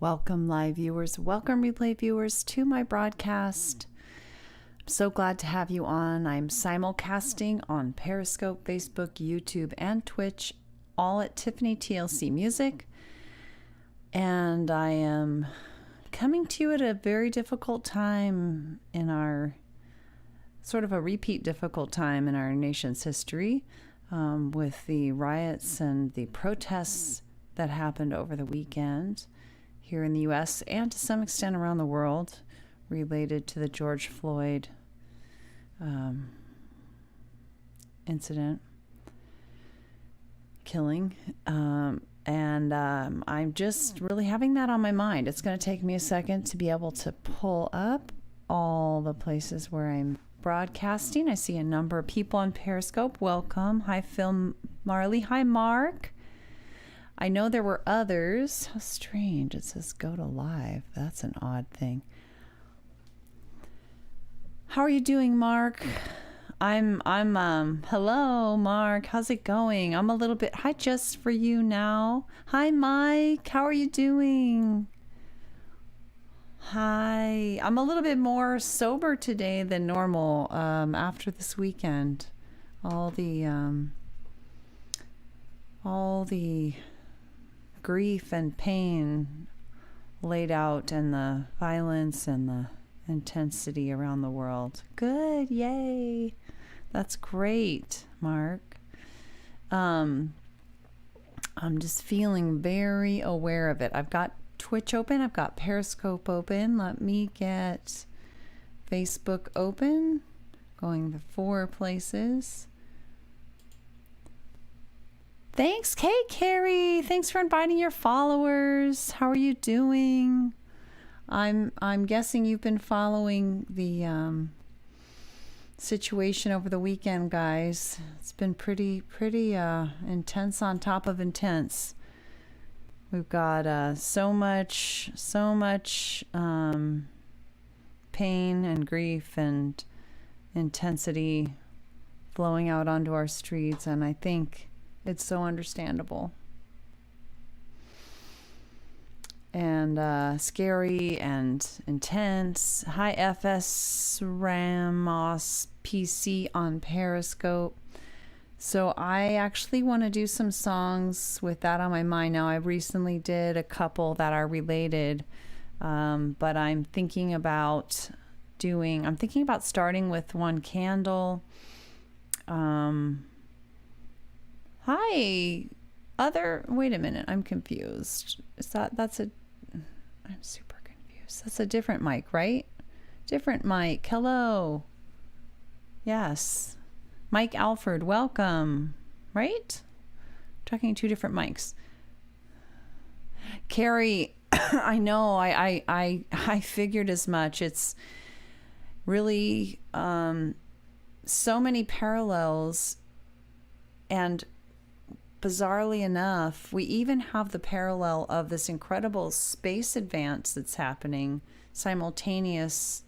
Welcome, live viewers. Welcome, replay viewers, to my broadcast. I'm so glad to have you on. I'm simulcasting on Periscope, Facebook, YouTube, and Twitch, all at Tiffany TLC Music. And I am coming to you at a very difficult time in our, sort of a repeat difficult time in our nation's history, with the riots and the protests that happened over the weekend here in the U.S. and to some extent around the world related to the George Floyd incident, killing. And I'm just really having that on my mind. It's going to take me a second to be able to pull up all the places where I'm broadcasting. I see a number of people on Periscope. Welcome. Hi, Phil Marley. Hi, Mark. I know there were others. How strange. It says go to live. That's an odd thing. How are you doing, Mark? Hello, Mark. How's it going? I'm a little bit, hi, just for you now. Hi, Mike. How are you doing? Hi. I'm a little bit more sober today than normal, after this weekend. All the grief and pain laid out and the violence and the intensity around the world. Good. Yay. That's great, Mark. I'm just feeling very aware of it. I've got Twitch open. I've got Periscope open. Let me get Facebook open. Going the 4 places. Thanks, Kate Carey. Thanks for inviting your followers. How are you doing? I'm guessing you've been following the situation over the weekend, guys. It's been pretty intense on top of intense. We've got so much pain and grief and intensity flowing out onto our streets, and I think it's so understandable and scary and intense. Hi, FS Ramos PC on Periscope. So I actually want to do some songs with that on my mind now. I recently did a couple that are related, but I'm thinking about starting with One Candle. Hi, wait a minute, I'm confused. I'm super confused. That's a different mic, right? Different mic. Hello. Yes. Mike Alford, welcome. Right? Talking 2 different mics. Carrie, I know, I figured as much. It's really so many parallels, and bizarrely enough, we even have the parallel of this incredible space advance that's happening simultaneously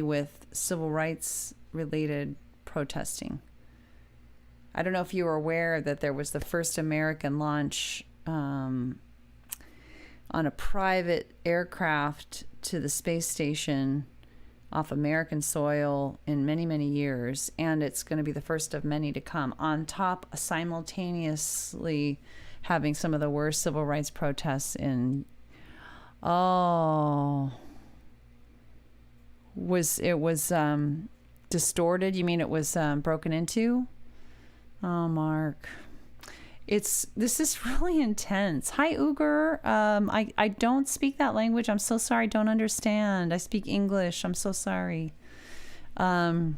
with civil rights related protesting. I don't know if you were aware that there was the first American launch on a private aircraft to the space station off American soil in many years, and it's going to be the first of many to come, on top of simultaneously having some of the worst civil rights protests was distorted? You mean it was broken into? Oh, Mark. This is really intense. Hi, Ugur. I don't speak that language. I'm so sorry. I don't understand. I speak English. I'm so sorry. I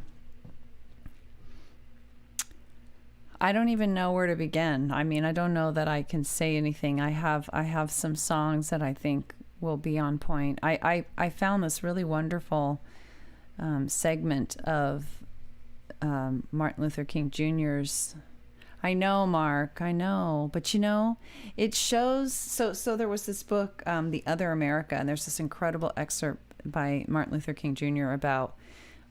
don't even know where to begin. I mean, I don't know that I can say anything. I have some songs that I think will be on point. I found this really wonderful segment of Martin Luther King Jr.'s. I know, Mark, I know. But, it shows... So there was this book, The Other America, and there's this incredible excerpt by Martin Luther King Jr. about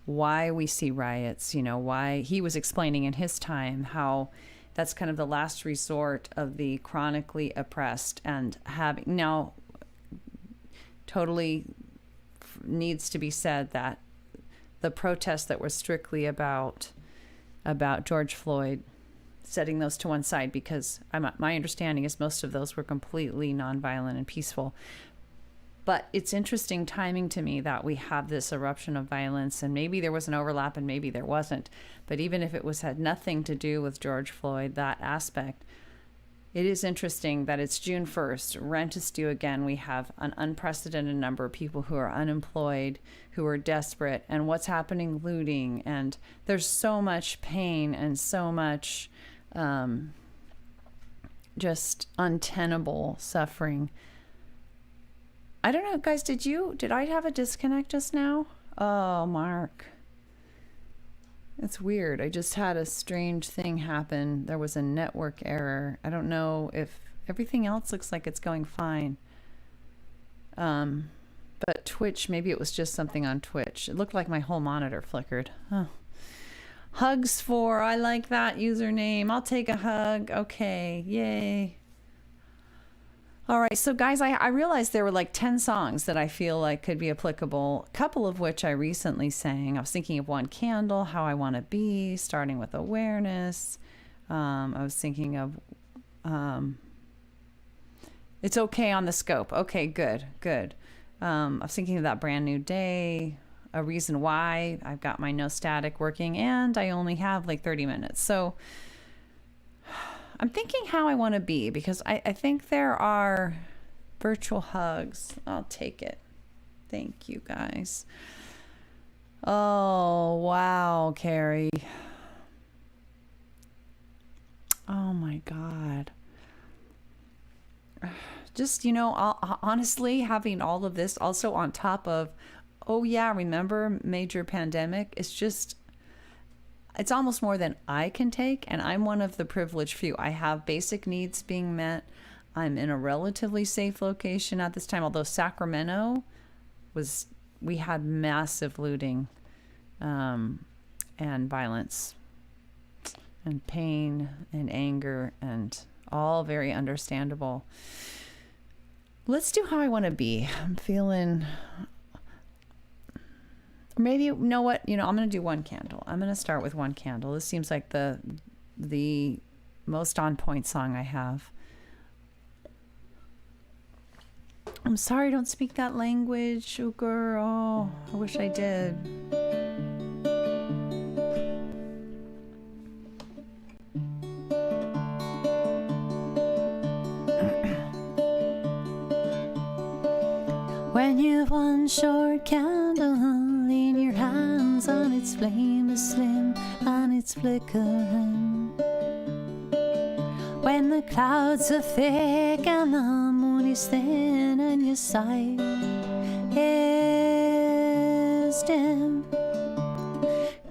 why we see riots, why he was explaining in his time how that's kind of the last resort of the chronically oppressed, and having now totally needs to be said that the protests that were strictly about George Floyd, setting those to one side, because my understanding is most of those were completely nonviolent and peaceful. But it's interesting timing to me that we have this eruption of violence, and maybe there was an overlap and maybe there wasn't. But even if it had nothing to do with George Floyd, that aspect, it is interesting that it's June 1st, rent is due again. We have an unprecedented number of people who are unemployed, who are desperate, and what's happening, looting, and there's so much pain and so much just untenable suffering. I don't know, guys, did I have a disconnect just now? Oh, Mark. It's weird. I just had a strange thing happen. There was a network error. I don't know if everything else looks like it's going fine. But Twitch, maybe it was just something on Twitch. It looked like my whole monitor flickered. Oh. Hugs for, I like that username. I'll take a hug. Okay, yay. All right, so guys, I realized there were like 10 songs that I feel like could be applicable, a couple of which I recently sang. I was thinking of One Candle, How I Want to Be, starting with awareness. I was thinking of It's Okay on the Scope. Okay, good. I was thinking of That Brand New Day, A Reason Why, I've got my no static working, and I only have like 30 minutes. So I'm thinking How I Want to Be, because I think there are virtual hugs. I'll take it. Thank you, guys. Oh, wow, Carrie. Oh, my God. Just, honestly, having all of this also on top of, oh, yeah, remember major pandemic? It's almost more than I can take, and I'm one of the privileged few. I have basic needs being met. I'm in a relatively safe location at this time, although Sacramento we had massive looting and violence and pain and anger, and all very understandable. Let's do How I Want to Be. I'm feeling... Maybe, you know what? I'm going to do One Candle. I'm going to start with One Candle. This seems like the most on point song I have. I'm sorry I don't speak that language, oh girl. I wish I did. When you've one short candle in your hands, and its flame is slim and it's flickering, when the clouds are thick and the moon is thin and your sight is dim,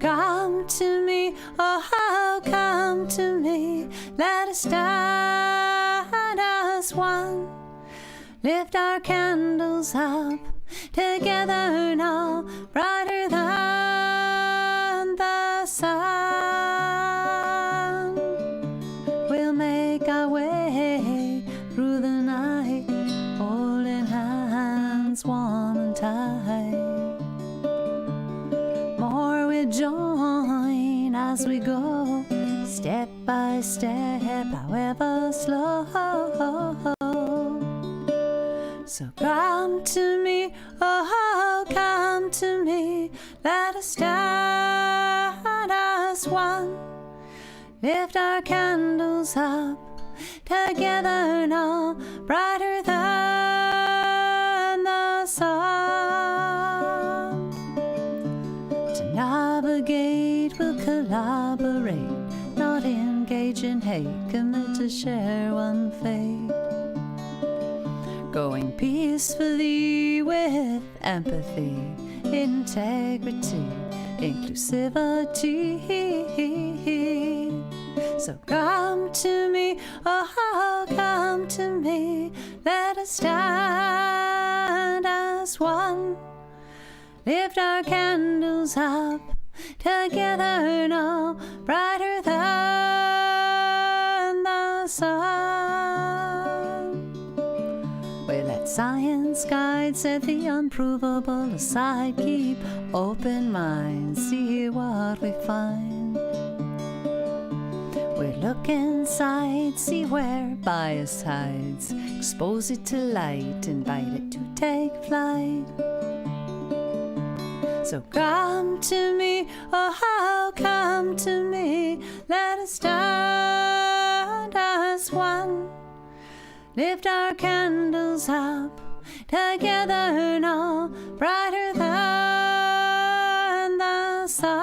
come to me, oh come to me, let us stand as one. Lift our candles up together now, brighter than the sun. We'll make our way through the night, holding hands warm and tight. More we'll join as we go, step by step, however slow. So come to me, oh come to me, let us stand as one. Lift our candles up together now, brighter than the sun. To navigate, we'll collaborate, not engage in hate, commit to share one fate. Going peacefully with empathy, integrity, inclusivity. So come to me, oh come to me, let us stand as one. Lift our candles up together now, brighter than the sun. We let science guide, set the unprovable aside, keep open minds, see what we find. We look inside, see where bias hides, expose it to light, invite it to take flight. So come to me, oh come to me, let us stand as one. Lift our candles up, together no brighter than the sun.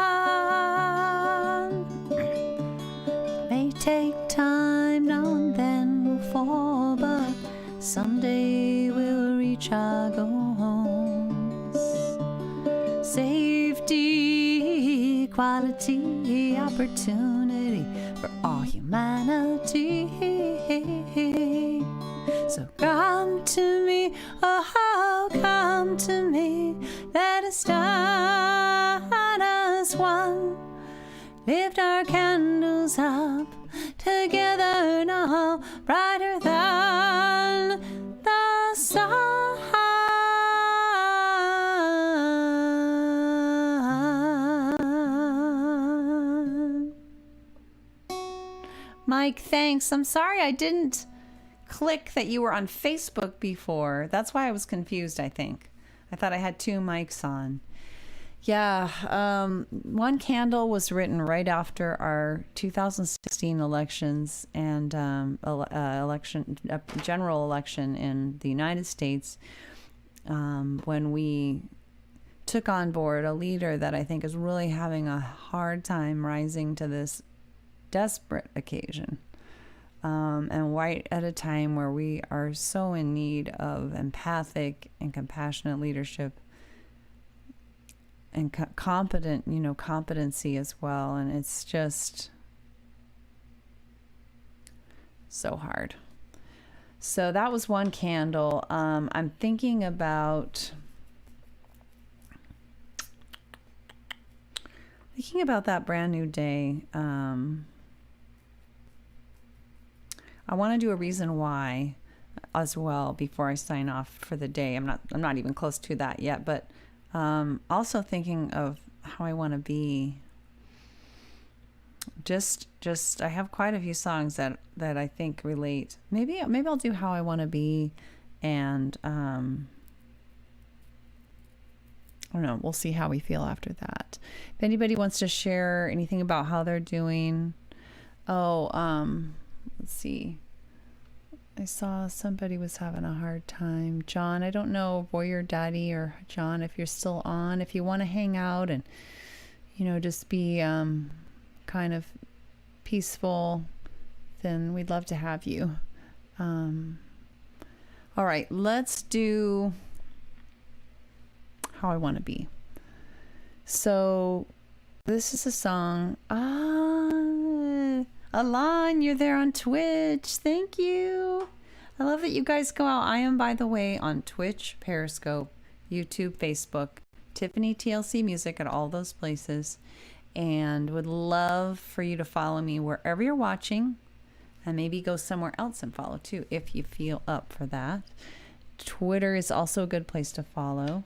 It may take time, now and then we'll fall, but someday we'll reach our goals. Safety, equality, opportunity for all humanity. So come to me, oh come to me, let us stand as one. Lift our candles up, together no brighter than the sun. Mike, thanks. I'm sorry I didn't click that you were on Facebook before. That's why I was confused, I think. I thought I had two mics on. Yeah, One Candle was written right after our 2016 elections and general election in the United States, when we took on board a leader that I think is really having a hard time rising to this desperate occasion. And right at a time where we are so in need of empathic and compassionate leadership and competency as well. And it's just so hard. So that was One Candle. I'm thinking about that Brand New Day. I want to do a reason why as well before I sign off for the day. I'm not even close to that yet, but also thinking of how I want to be. Just I have quite a few songs that I think relate. Maybe I'll do How I Want to Be, and I don't know. We'll see how we feel after that. If anybody wants to share anything about how they're doing. Let's see. I saw somebody was having a hard time. John, I don't know, Boy or Daddy or John, if you're still on. If you want to hang out and, just be kind of peaceful, then we'd love to have you. All right, let's do How I Want to Be. So this is a song. Alon, you're there on Twitch. Thank you. I love that you guys go out. I am, by the way, on Twitch, Periscope, YouTube, Facebook, Tiffany TLC Music at all those places. And would love for you to follow me wherever you're watching. And maybe go somewhere else and follow too, if you feel up for that. Twitter is also a good place to follow.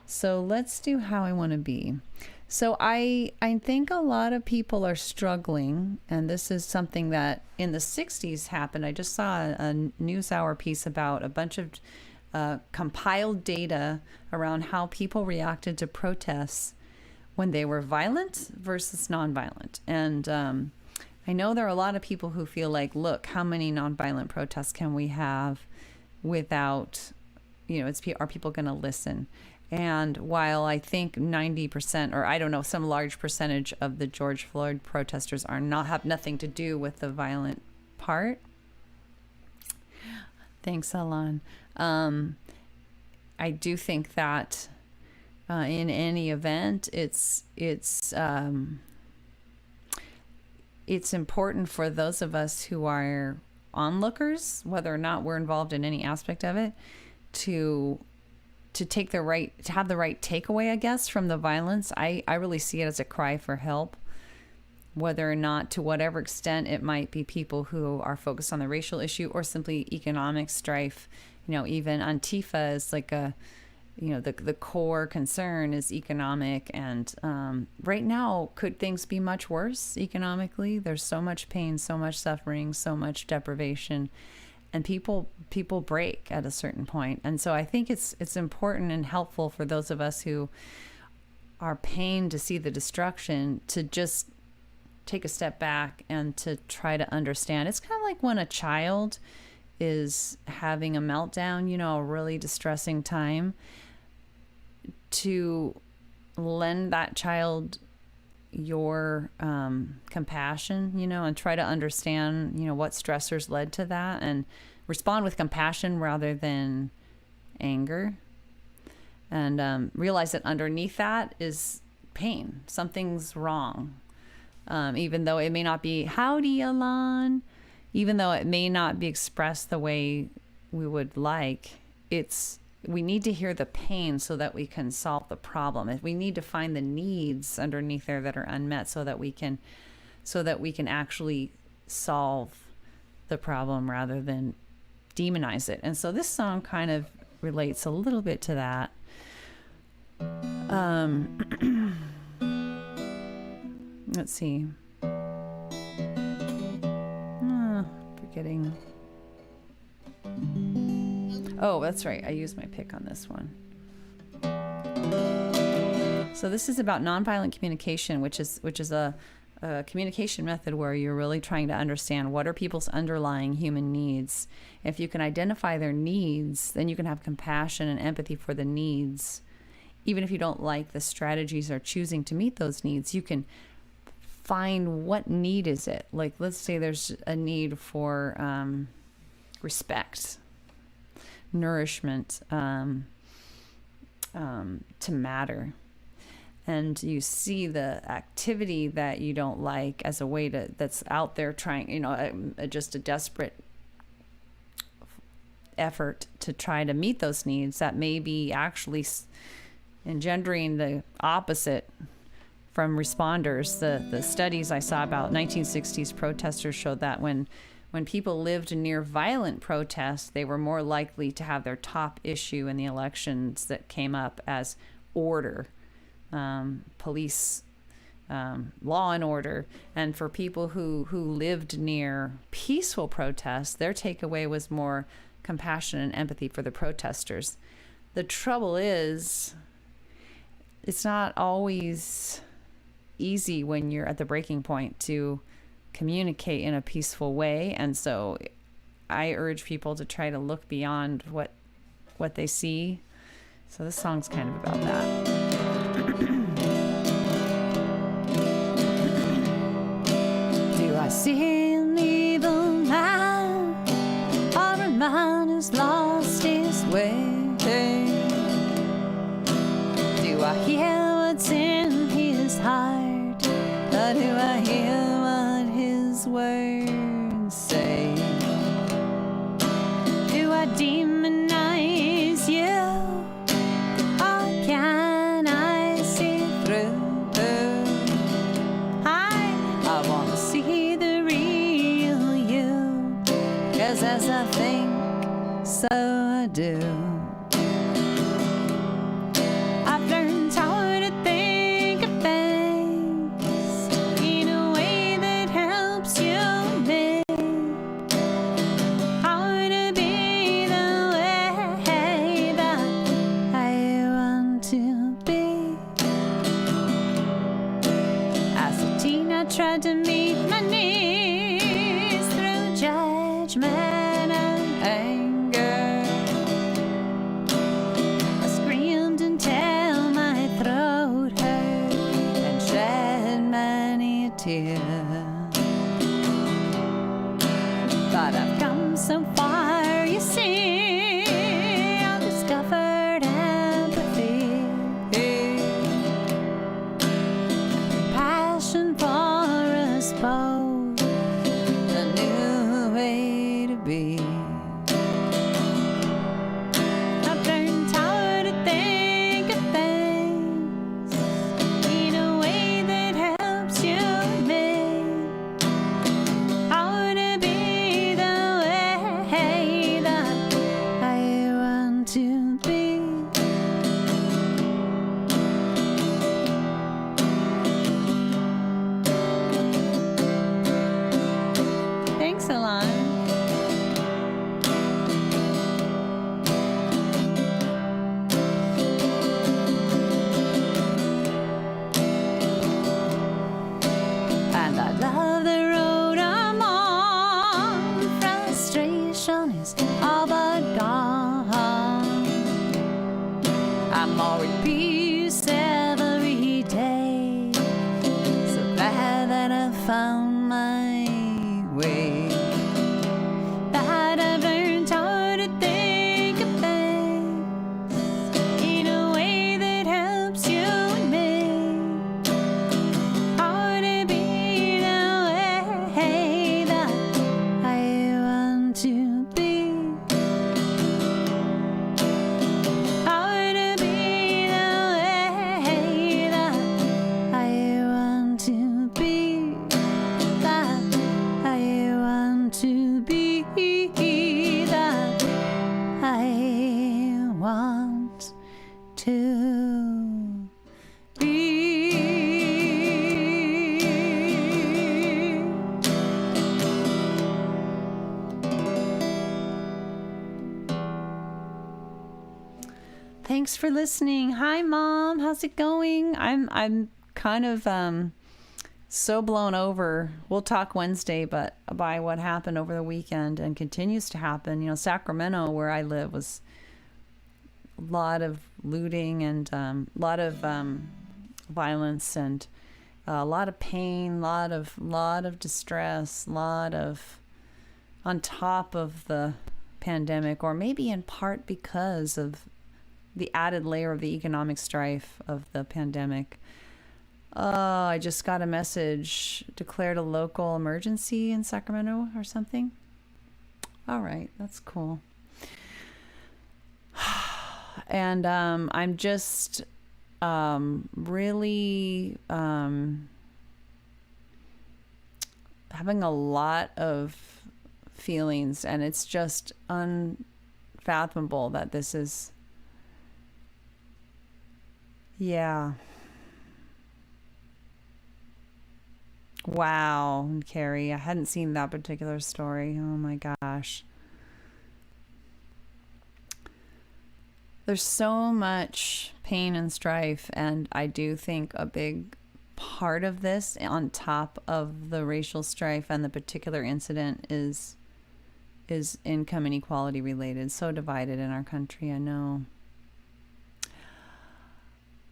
So let's do How I Want to Be. So I think a lot of people are struggling, and this is something that in the 60s happened. I just saw a NewsHour piece about a bunch of compiled data around how people reacted to protests when they were violent versus nonviolent. And I know there are a lot of people who feel like, look, how many nonviolent protests can we have without, are people going to listen? And while I think 90%, or I don't know, some large percentage of the George Floyd protesters have nothing to do with the violent part. Thanks, Alon. I do think that in any event, it's important for those of us who are onlookers, whether or not we're involved in any aspect of it, to have the right takeaway, I guess, from the violence. I really see it as a cry for help. whether or not, to whatever extent it might be people who are focused on the racial issue or simply economic strife. Even Antifa is like the core concern is economic. And right now, could things be much worse economically? There's so much pain, so much suffering, so much deprivation, and people break at a certain point. And so I think it's important and helpful for those of us who are pained to see the destruction to just take a step back and to try to understand. It's kind of like when a child is having a meltdown, a really distressing time, to lend that child your compassion, and try to understand, what stressors led to that, and respond with compassion rather than anger, and realize that underneath that is pain. Something's wrong. Even though it may not be, howdy, Alon, even though it may not be expressed the way we would like, we need to hear the pain so that we can solve the problem. We need to find the needs underneath there that are unmet so that we can actually solve the problem rather than demonize it. And so this song kind of relates a little bit to that. Let's see. Forgetting. Oh, that's right. I used my pick on this one. So this is about nonviolent communication, which is a communication method where you're really trying to understand what are people's underlying human needs. If you can identify their needs, then you can have compassion and empathy for the needs. Even if you don't like the strategies or choosing to meet those needs, you can find what need is it. Like, let's say there's a need for respect, nourishment, to matter. And you see the activity that you don't like as a way that's out there trying, just a desperate effort to try to meet those needs that may be actually engendering the opposite from responders. The studies I saw about 1960s protesters showed that when people lived near violent protests, they were more likely to have their top issue in the elections that came up as order, police, law and order. And for people who lived near peaceful protests, their takeaway was more compassion and empathy for the protesters. The trouble is, it's not always easy when you're at the breaking point to communicate in a peaceful way. And so I urge people to try to look beyond what they see. So this song's kind of about that. Do I see an evil man, or a man who's lost his way? Do I hear what's in his heart, or do I hear what his words say? Do I demonize you, or can I see through? I want to see the real you, 'cause as I think, so I do. I've learned how to think of things in a way that helps you live, how to be the way that I want to be. As a teen, I tried to meet my needs through judgment and anger. I screamed until my throat hurt and shed many a tear. But I've come so far, you see, I've discovered empathy, passion for us both, a new way to be. I've learned how to think of things in a way that helps you live, thanks for listening. Hi, Mom. How's it going? I'm kind of so blown over. We'll talk Wednesday, but by what happened over the weekend and continues to happen. You know, Sacramento, where I live, was a lot of looting and a lot of violence and a lot of pain, lot of distress, lot of on top of the pandemic, or maybe in part because of the added layer of the economic strife of the pandemic. I just got a message, declared a local emergency in Sacramento or something. All right, that's cool. And I'm just really having a lot of feelings, and it's just unfathomable that this is, yeah. Wow, Carrie, I hadn't seen that particular story. Oh my gosh. There's so much pain and strife, and I do think a big part of this, on top of the racial strife and the particular incident, is income inequality related. So divided in our country, I know.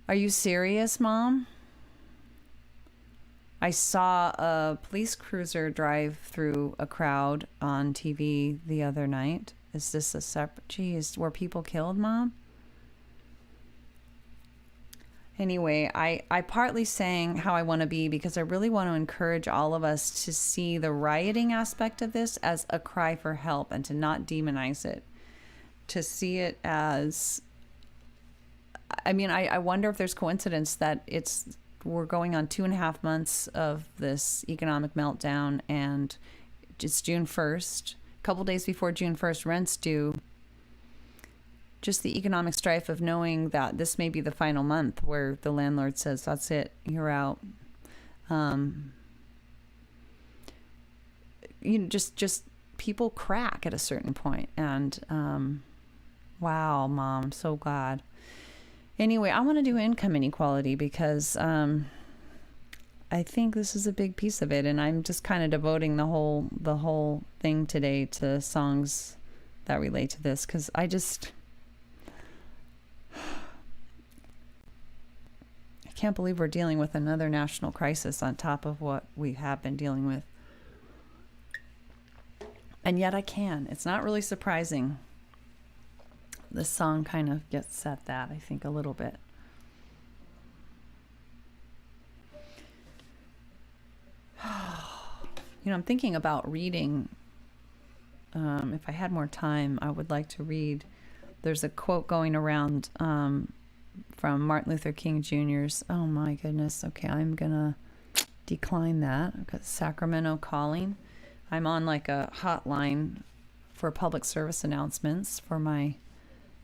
Are you serious, Mom? I saw a police cruiser drive through a crowd on TV the other night. Is this a separate... Geez, were people killed, Mom? Anyway, I partly sang How I Want to Be because I really want to encourage all of us to see the rioting aspect of this as a cry for help and to not demonize it. To see it as... I mean, I wonder if there's coincidence that we're going on 2.5 months of this economic meltdown, and it's June 1st. A couple days before June 1st, rent's due. Just the economic strife of knowing that this may be the final month where the landlord says, that's it, you're out. Just people crack at a certain point. And wow, Mom, I'm so glad. Anyway, I want to do income inequality because I think this is a big piece of it, and I'm just kind of devoting the whole thing today to songs that relate to this, because I can't believe we're dealing with another national crisis on top of what we have been dealing with. And yet I can. It's not really surprising. This song kind of gets at that, I think, a little bit. You know, I'm thinking about reading. If I had more time, I would like to read. There's a quote going around from Martin Luther King Jr.'s. Oh my goodness. Okay, I'm gonna decline that. I've got Sacramento calling. I'm on like a hotline for public service announcements for my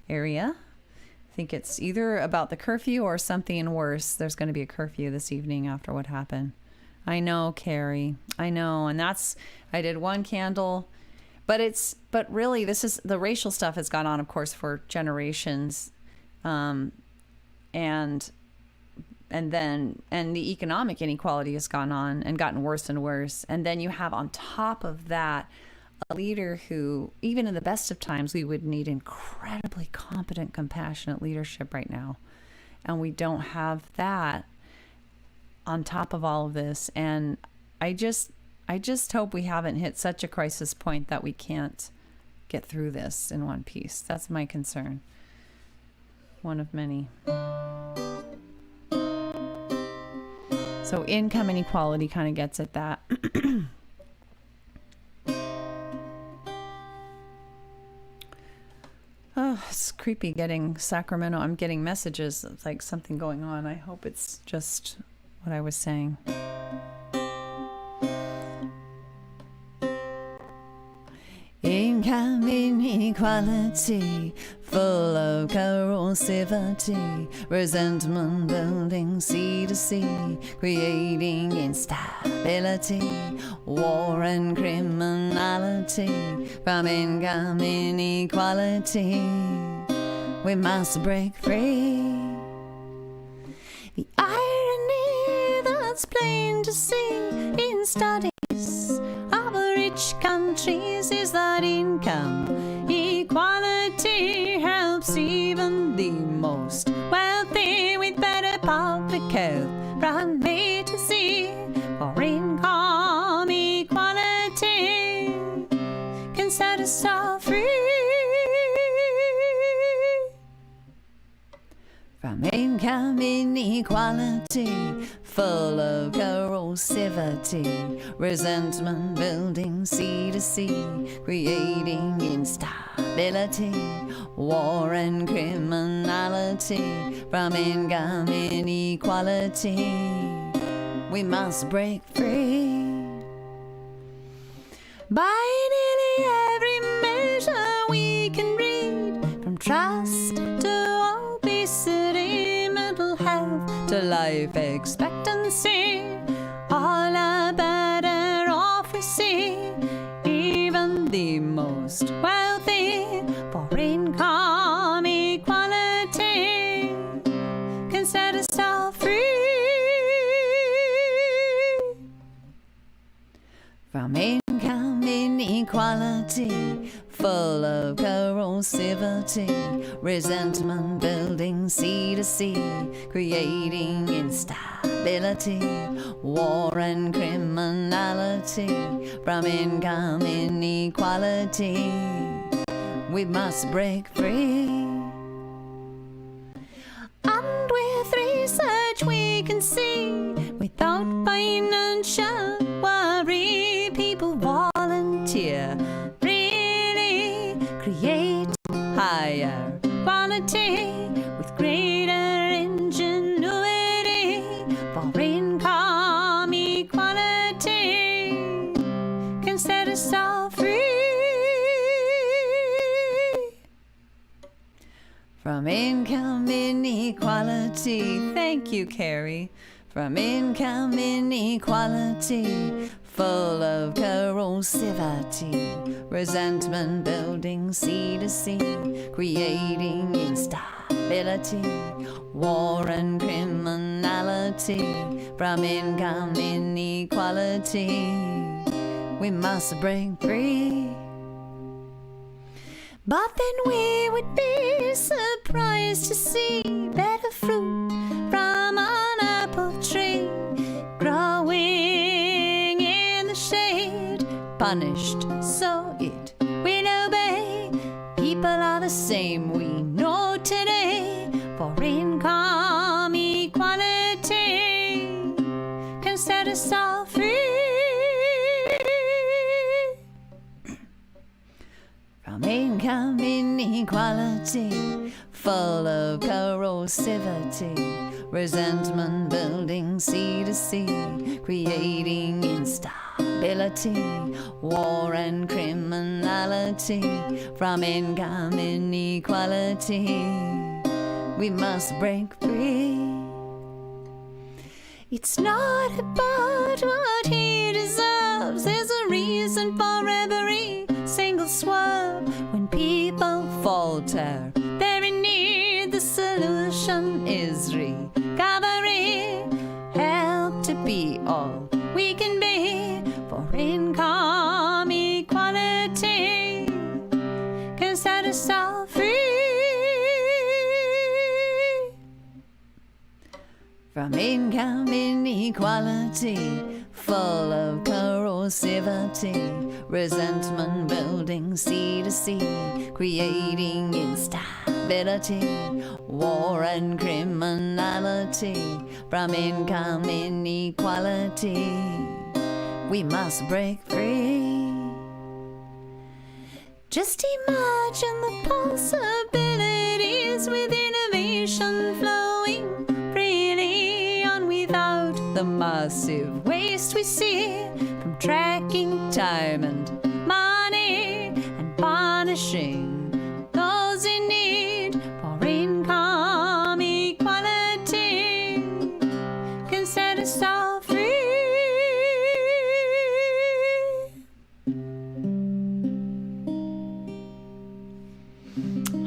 area. I think it's either about the curfew or something worse. There's going to be a curfew this evening after what happened. I know, Carrie. I know. And I did one candle, but really this is, the racial stuff has gone on, of course, for generations. And the economic inequality has gone on and gotten worse and worse. And then you have on top of that a leader who, even in the best of times, we would need incredibly competent, compassionate leadership right now. And we don't have that on top of all of this. And I just hope we haven't hit such a crisis point that we can't get through this in one piece. That's my concern. One of many. So income inequality kind of gets at that. Oh, it's creepy getting Sacramento. I'm getting messages of like something going on. I hope it's just what I was saying. Income inequality, full of corrosivity, resentment building sea to sea, creating instability, war and criminality from income inequality. we must break free. The irony that's plain to see in studies of rich countries is that income equality helps even the most wealthy with better public health from A to Z. For income equality can set us all free. From income inequality, full of corrosivity, resentment building sea to sea, creating instability, war and criminality. From income inequality, we must break free. By nearly every measure we can read, from trust to obesity, mental health to life expectancy, all are better off we see. Even the most wealthy, for income equality can set us all free. From income inequality, full of corrosivity, resentment building sea to sea, creating instability, war and criminality. From income inequality, we must break free. And with research we can see, without financial worry, people volunteer, really create higher quality with greater ingenuity. For income equality can set us all free. From income inequality, thank you, Carrie. From income inequality, full of corrosivity, resentment building sea to sea, creating instability, war and criminality. From income inequality, we must break free. But then we would be surprised to see better fruit from an apple tree growing in the shade, punished so it will obey. People are the same, we know today. For income equality can set us all free. From income inequality, full of corrosivity, resentment building sea to sea, creating instability, war and criminality. From income inequality, we must break free. It's not about what he deserves, there's a reason for every single swerve. When people falter, they're in need, the solution is recovery. Help to be all we can be. For income equality can set us all free. From income inequality, full of corrosivity, resentment building sea to sea, creating instability, war and criminality. From income inequality, we must break free. Just imagine the possibilities with innovation flowing freely on without the massive waste we see from tracking time and money and punishing those in need. For income equality can set us all free.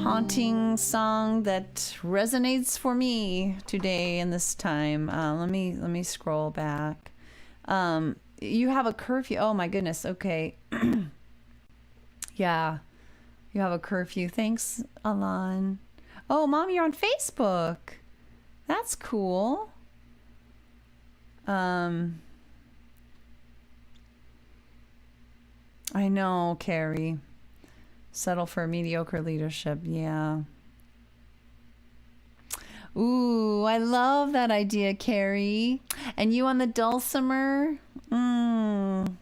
haunting song that resonates for me today in this time. Let me scroll back. You have a curfew. Oh my goodness. Okay. Yeah, you have a curfew. Thanks, Alan. Oh, Mom, you're on Facebook. That's cool. I know, Carrie. Settle for mediocre leadership. Yeah. Ooh, I love that idea, Carrie. And you on the dulcimer? Wouldn't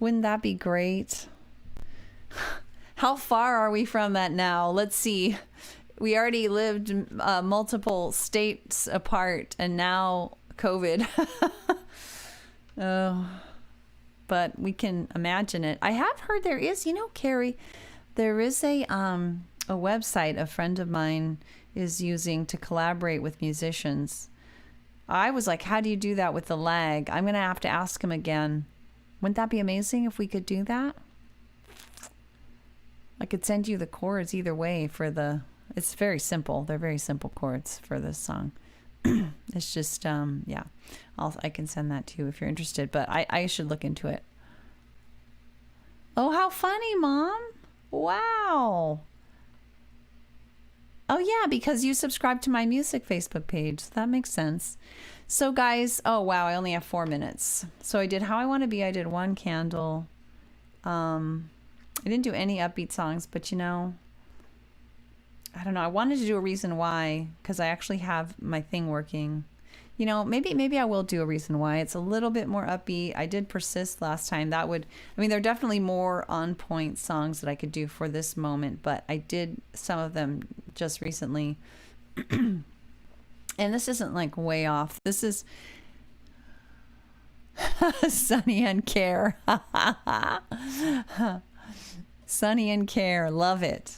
that be great? How far are we from that now? Let's see. We already lived multiple states apart, and now COVID. Oh, but we can imagine it. I have heard there is, Carrie, there is a website a friend of mine is using to collaborate with musicians. I was like, how do you do that with the lag? I'm going to have to ask him again. Wouldn't that be amazing if we could do that? I could send you the chords either way it's very simple. They're very simple chords for this song. It's just, yeah, I can send that to you if you're interested, but I should look into it. Oh, how funny, Mom. Wow. Oh, yeah, because you subscribe to my music Facebook page. So that makes sense. So, guys, oh, wow, I only have 4 minutes. So I did How I Want to Be. I did One Candle. I didn't do any upbeat songs, but, I don't know. I wanted to do A Reason Why because I actually have my thing working. Maybe I will do A Reason Why. It's a little bit more upbeat. I did Persist last time. There are definitely more on point songs that I could do for this moment, but I did some of them just recently. And this isn't like way off. This is Sonny and Care. Sonny and Care. Love it.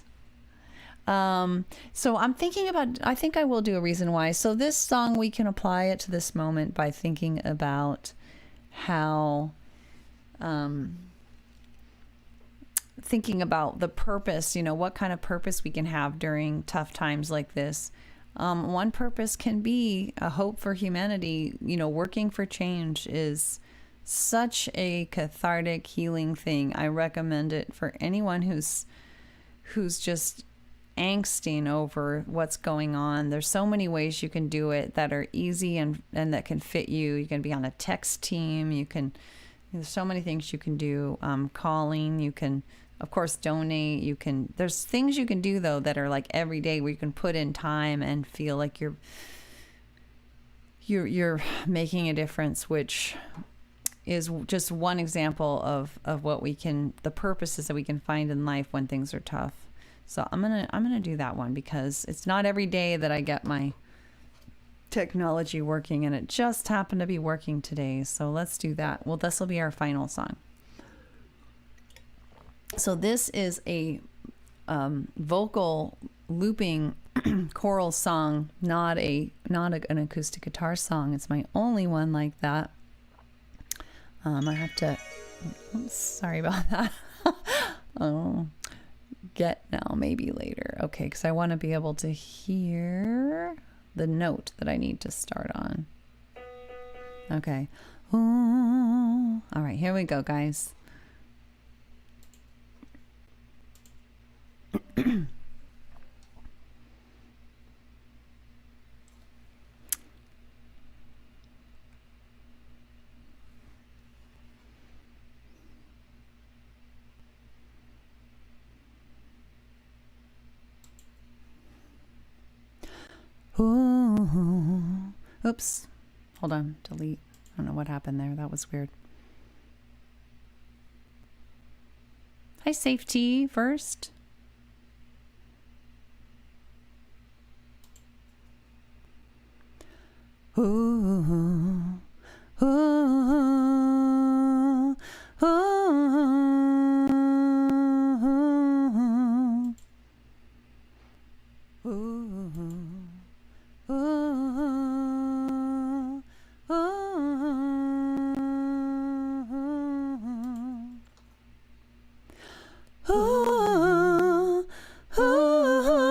So I'm thinking I think I will do A Reason Why. So this song, we can apply it to this moment by thinking about how, thinking about the purpose, what kind of purpose we can have during tough times like this. One purpose can be a hope for humanity. Working for change is such a cathartic, healing thing. I recommend it for anyone who's just angsting over what's going on. There's so many ways you can do it that are easy and that can fit you. You can be on a text team. There's so many things you can do. Calling, you can, of course, donate. There's things you can do though that are like every day where you can put in time and feel like you're making a difference, which is just one example of what the purposes that we can find in life when things are tough. So I'm gonna do that one because it's not every day that I get my technology working, and it just happened to be working today. So let's do that. Well, this will be our final song. So this is a vocal looping choral song, not an acoustic guitar song. It's my only one like that. I have to. Oops, sorry about that. Oh. Get now, maybe later. Okay, because I want to be able to hear the note that I need to start on. Okay. Ooh. All right, here we go, guys. Ooh. Oops. Hold on. Delete. I don't know what happened there. That was weird. Hi, Safety first. Ooh. Ooh. Ooh. Ooh, ooh,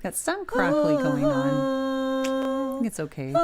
Got some crackly going on. I think it's okay.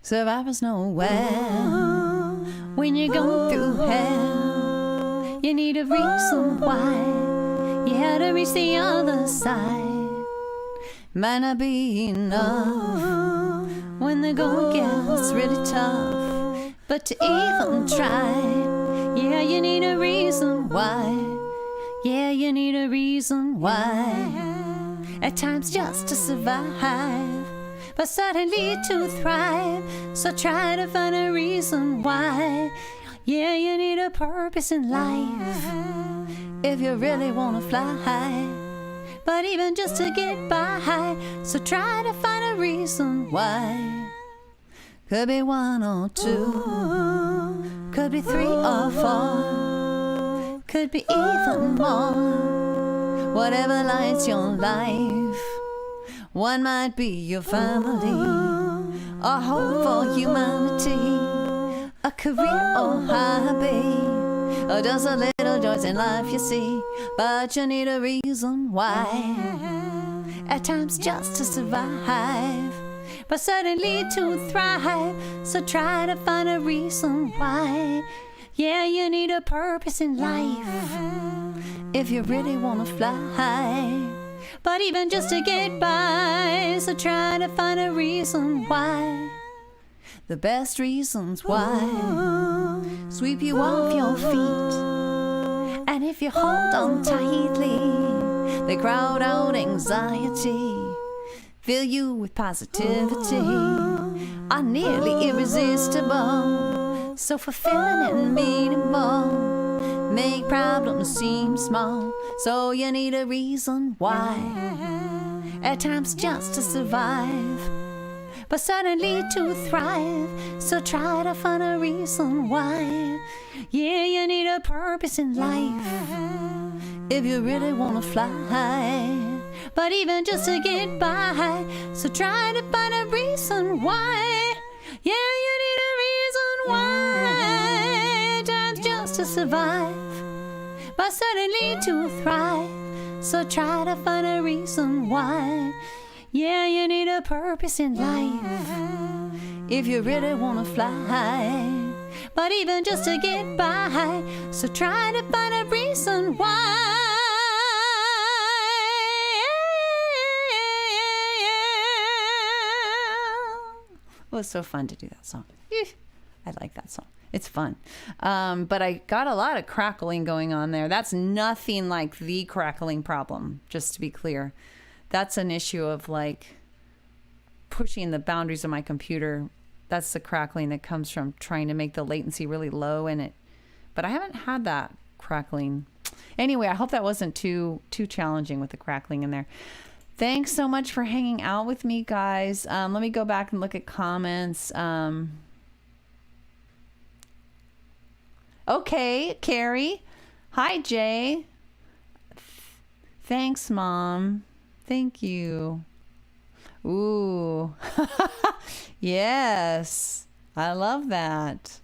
Survivors nowhere when you're going through hell. You need a reason why you had to reach the other side. Might not be enough when the going gets really tough, but to even try, yeah, you need a reason why. Yeah, you need a reason why. At times just to survive, but suddenly to thrive. So try to find a reason why. Yeah, you need a purpose in life if you really want to fly high. But even just to get by, so try to find a reason why. Could be one or two, could be three or four, could be even more. Whatever lights your life. One might be your family, a hope for humanity, a career or hobby, or just a little joys in life you see. But you need a reason why, at times just to survive, but suddenly to thrive. So try to find a reason why. Yeah, you need a purpose in life if you really want to fly. But even just to get by, so try to find a reason why. The best reasons why sweep you off your feet. And if you hold on tightly, they crowd out anxiety, fill you with positivity, are nearly irresistible, so fulfilling and meaningful, make problems seem small. So you need a reason why, at times just to survive, but suddenly to thrive. So try to find a reason why. Yeah, you need a purpose in life if you really want to fly. But even just to get by, so try to find a reason why. Yeah, you need a reason why, at times just to survive, but suddenly to thrive. So try to find a reason why. Yeah, you need a purpose in life if you really want to fly. But even just to get by, so try to find a reason why. It was so fun to do that song. I like that song. It's fun. But I got a lot of crackling going on there. That's nothing like the crackling problem, just to be clear. That's an issue of like pushing the boundaries of my computer. That's the crackling that comes from trying to make the latency really low in it. But I haven't had that crackling. Anyway, I hope that wasn't too challenging with the crackling in there. Thanks so much for hanging out with me, guys. Let me go back and look at comments. Okay, Carrie. Hi, Jay. Thanks, Mom. Thank you. Ooh. Yes. I love that.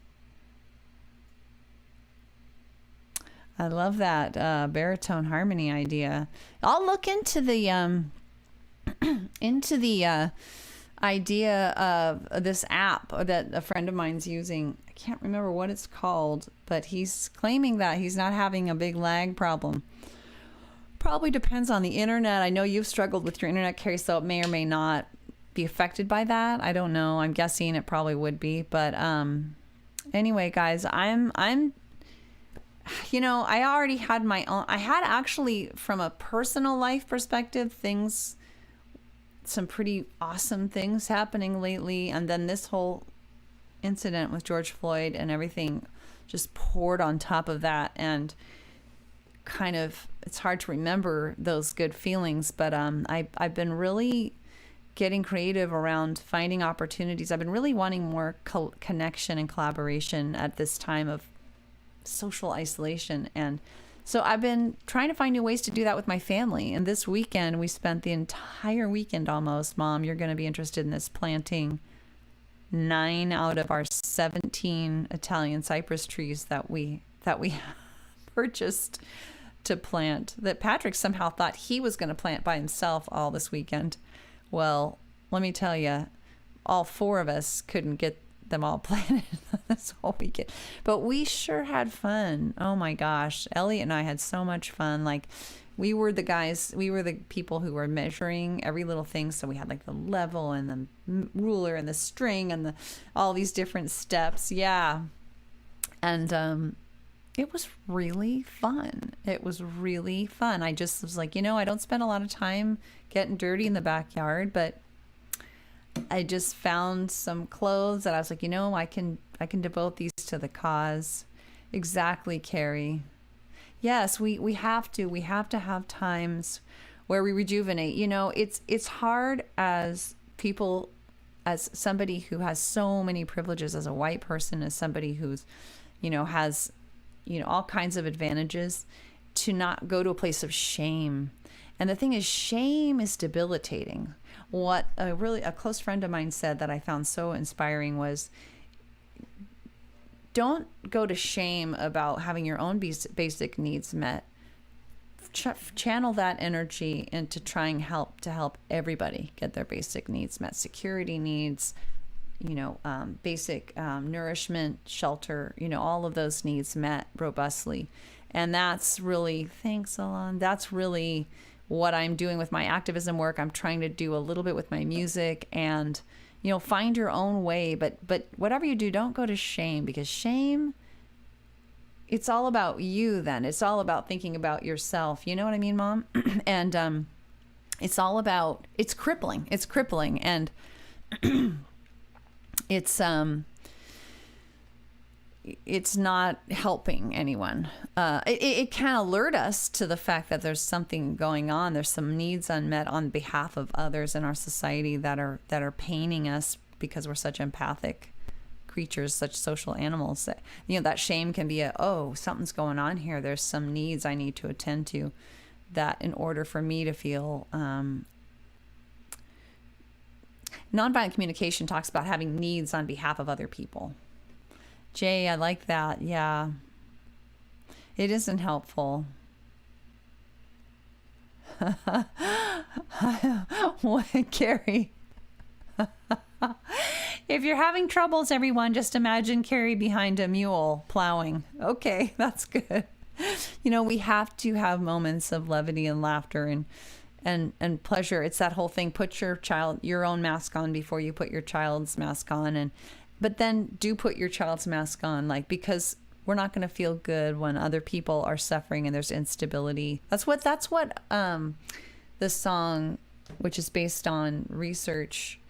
I love that baritone harmony idea. I'll look into the idea of this app that a friend of mine's using. I can't remember what it's called, but he's claiming that he's not having a big lag problem. Probably depends on the internet. I know you've struggled with your internet, Carrie, so it may or may not be affected by that. I don't know. I'm guessing it probably would be, but anyway, guys, I'm I already had my own. I had actually, from a personal life perspective, some pretty awesome things happening lately, and then this whole incident with George Floyd and everything just poured on top of that, and kind of, it's hard to remember those good feelings, but I've been really getting creative around finding opportunities. I've been really wanting more connection and collaboration at this time of social isolation, and so I've been trying to find new ways to do that with my family. And this weekend we spent the entire weekend almost, Mom, you're going to be interested in this, planting 9 out of our 17 Italian cypress trees that we purchased to plant, that Patrick somehow thought he was going to plant by himself all this weekend. Well, let me tell you, all 4 of us couldn't get them all planted this whole weekend, but we sure had fun. Oh my gosh, Elliot and I had so much fun. Like, we were the people who were measuring every little thing. So we had like the level and the ruler and the string and all these different steps. Yeah. And it was really fun. It was really fun. I just was like, I don't spend a lot of time getting dirty in the backyard, but I just found some clothes that I was like, I can devote these to the cause. Exactly, Carrie. Yes, we have to have times where we rejuvenate. It's hard as people, as somebody who has so many privileges, as a white person, as somebody who's, has, all kinds of advantages, to not go to a place of shame. And the thing is, shame is debilitating. What a close friend of mine said that I found so inspiring was, don't go to shame about having your own basic needs met. Channel that energy into trying to help everybody get their basic needs met. Security needs, basic nourishment, shelter, all of those needs met robustly. And that's really, thanks, Alon, that's really what I'm doing with my activism work. I'm trying to do a little bit with my music, and find your own way, but whatever you do, don't go to shame, because shame, it's all about you then. It's all about thinking about yourself. You know what I mean, Mom? And it's all about, it's crippling. It's crippling, and it's not helping anyone. It can alert us to the fact that there's something going on. There's some needs unmet on behalf of others in our society that are paining us, because we're such empathic creatures, such social animals, that that shame can be something's going on here. There's some needs I need to attend to, that in order for me to feel nonviolent communication talks about having needs on behalf of other people. Jay, I like that. Yeah. It isn't helpful. What, Carrie? If you're having troubles, everyone, just imagine Carrie behind a mule plowing. Okay, that's good. We have to have moments of levity and laughter and pleasure. It's that whole thing. Put your own mask on before you put your child's mask on, but then do put your child's mask on, because we're not going to feel good when other people are suffering and there's instability. That's what the song, which is based on research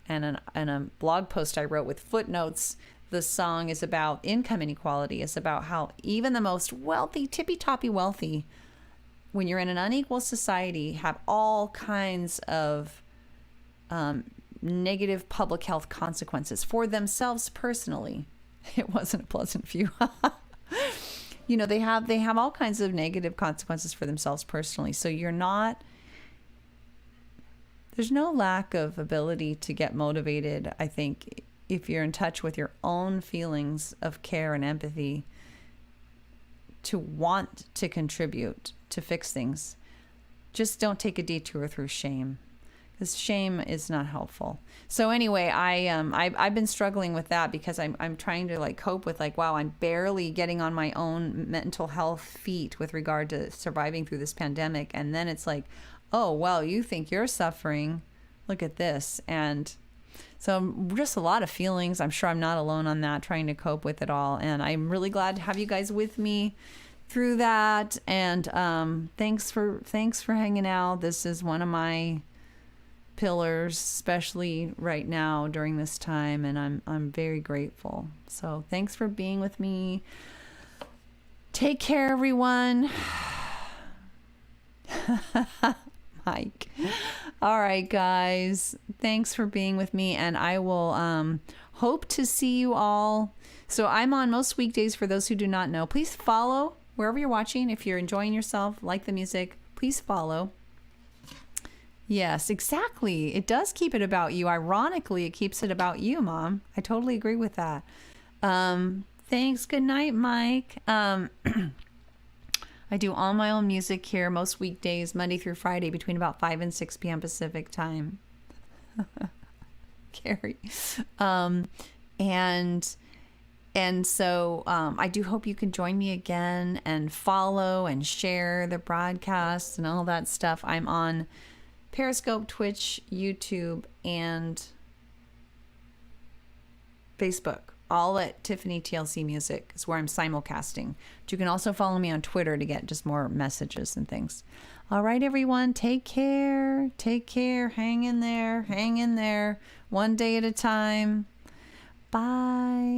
and a blog post I wrote with footnotes. The song is about income inequality. It's about how even the most wealthy, tippy-toppy wealthy, when you're in an unequal society, have all kinds of negative public health consequences for themselves personally. It wasn't a pleasant view. They have all kinds of negative consequences for themselves personally. So there's no lack of ability to get motivated, I think, if you're in touch with your own feelings of care and empathy, to want to contribute to fix things. Just don't take a detour through shame, because shame is not helpful. So anyway, I've been struggling with that, because I'm trying to cope with wow, I'm barely getting on my own mental health feet with regard to surviving through this pandemic. And then it's oh, well, you think you're suffering. look at this. And so just a lot of feelings. I'm sure I'm not alone on that, trying to cope with it all. And I'm really glad to have you guys with me through that. And thanks for hanging out. This is one of my pillars, especially right now during this time, and I'm very grateful. So thanks for being with me. Take care, everyone. Mike. All right, guys. Thanks for being with me, and I will hope to see you all. So I'm on most weekdays. For those who do not know, please follow wherever you're watching. If you're enjoying yourself, like the music, please follow. Yes, exactly. It does keep it about you. Ironically, it keeps it about you, Mom. I totally agree with that. Thanks. Good night, Mike. I do all my own music here most weekdays, Monday through Friday, between about 5 and 6 p.m. Pacific time. Carrie. And so I do hope you can join me again and follow and share the broadcasts and all that stuff. I'm on Periscope, Twitch, YouTube, and Facebook, all at Tiffany TLC Music is where I'm simulcasting. But you can also follow me on Twitter to get just more messages and things. All right, everyone, take care. Take care. Hang in there. Hang in there. One day at a time. Bye.